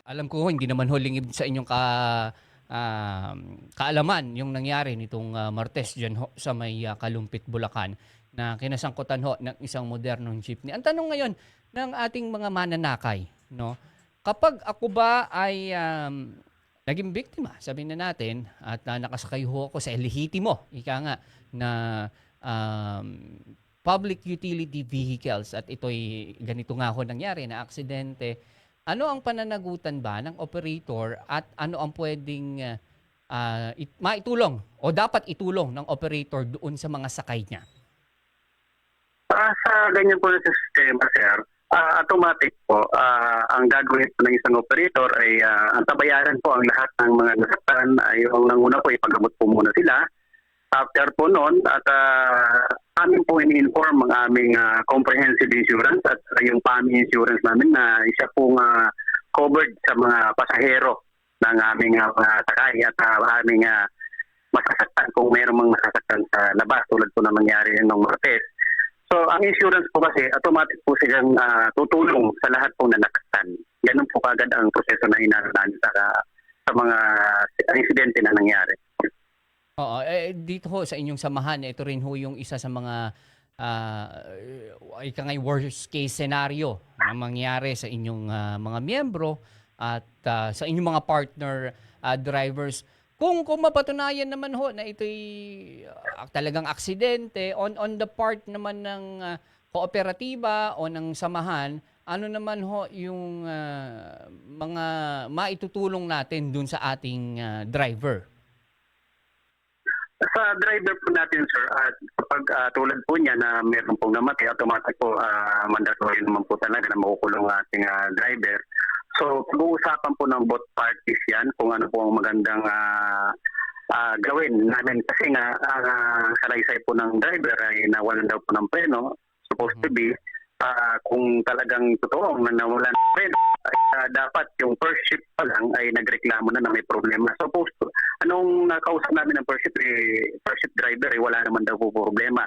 Alam ko hindi naman ho lingid sa inyong kaalaman yung nangyari nitong Martes diyan ho sa may Kalumpit, Bulacan na kinasangkutan ho ng isang modernong jeepney. Ang tanong ngayon ng ating mga mananakay, no? Kapag ako ba ay naging biktima, sabihin na natin, at nakasakay ho ako sa lehitimo, ika nga, na um, public utility vehicles at ito'y ganito nga ho nangyari na aksidente, ano ang pananagutan ba ng operator at ano ang pwedeng maitulong o dapat itulong ng operator doon sa mga sakay niya? Sa ganyan po na sistema, sir, automatic po, ang gagawin po ng isang operator ay antabayaran po ang lahat ng mga nasaktan. Yung nanguna po, ipagamot po muna sila. After po noon, at amin po ini-inform ang aming comprehensive insurance at yung PAMI insurance namin na isa pong covered sa mga pasahero ng aming mga sakay at aming masasaktan kung mayroong mga masasaktan sa labas tulad po na nangyari noong Martes. So, ang insurance po kasi, automatic po silang tutulong sa lahat po na nasaktan. Ganun po kagad ang proseso na inaralan sa mga insidente na nangyari. Oo, dito ho sa inyong samahan, ito rin ho yung isa sa mga ika nga'y worst case scenario na mangyari sa inyong mga miyembro at sa inyong mga partner drivers. Kung mapatunayan naman ho na ito'y talagang aksidente on the part naman ng kooperatiba o ng samahan, ano naman ho yung mga maitutulong natin dun sa ating driver? Sa driver po natin, sir, at kapag tulad po niya na meron pong namatay, automatic po mandatory naman po talaga na makukulong ang ating driver. So, pag-uusapan po ng both parties yan kung ano po ang magandang gawin namin. Kasi nga, salaysay po ng driver ay nawalan daw po ng preno, supposed to be, kung talagang totoo na nawalan ng preno, ay dapat yung first shift pa lang ay nagreklamo na may problema. Supposed to, anong nakausap namin ng first shift driver ay wala naman daw po problema.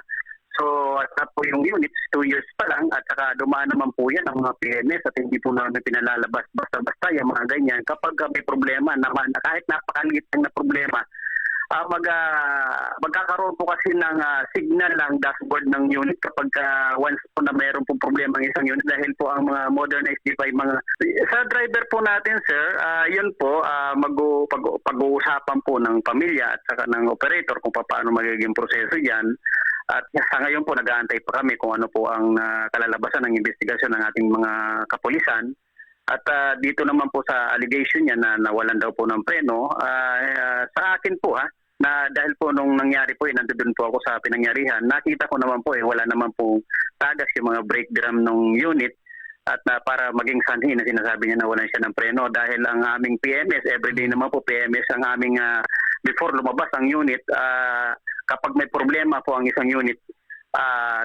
So, at po yung units, 2 years pa lang at saka dumaan naman po yan ang mga PMS at hindi po namin pinalalabas basta-basta yung mga ganyan. Kapag may problema naman, kahit napakaliit lang na problema, magkakaroon po kasi ng signal lang dashboard ng unit kapag once po na mayroon po problema ang isang unit dahil po ang mga modernized device sa driver po natin, sir, yun po pag-uusapan po ng pamilya at saka ng operator kung paano magiging proseso yan. At sa ngayon po nag-aantay pa kami kung ano po ang kalalabasan ng investigasyon ng ating mga kapulisan. At dito naman po sa allegation niya na nawalan daw po ng preno, sa akin po na dahil po nung nangyari po nandoon po ako sa pinangyarihan, nakita ko naman po wala naman po tagas yung mga brake drum ng unit at para maging sanhi na sinasabi niya na walan siya ng preno dahil ang aming PMS, everyday naman po PMS ang aming before lumabas ang unit, kapag may problema po ang isang unit,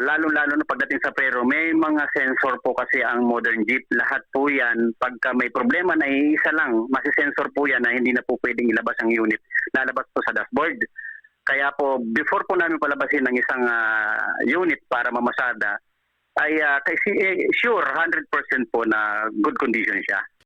lalo-lalo na pagdating sa preno, may mga sensor po kasi ang modern jeep. Lahat po yan, pagka may problema na isa lang, masisensor po yan na hindi na po pwedeng ilabas ang unit. Lalabas po sa dashboard. Kaya po, before po namin palabasin ng isang unit para mamasada, ay kasi sure 100% po na good condition siya.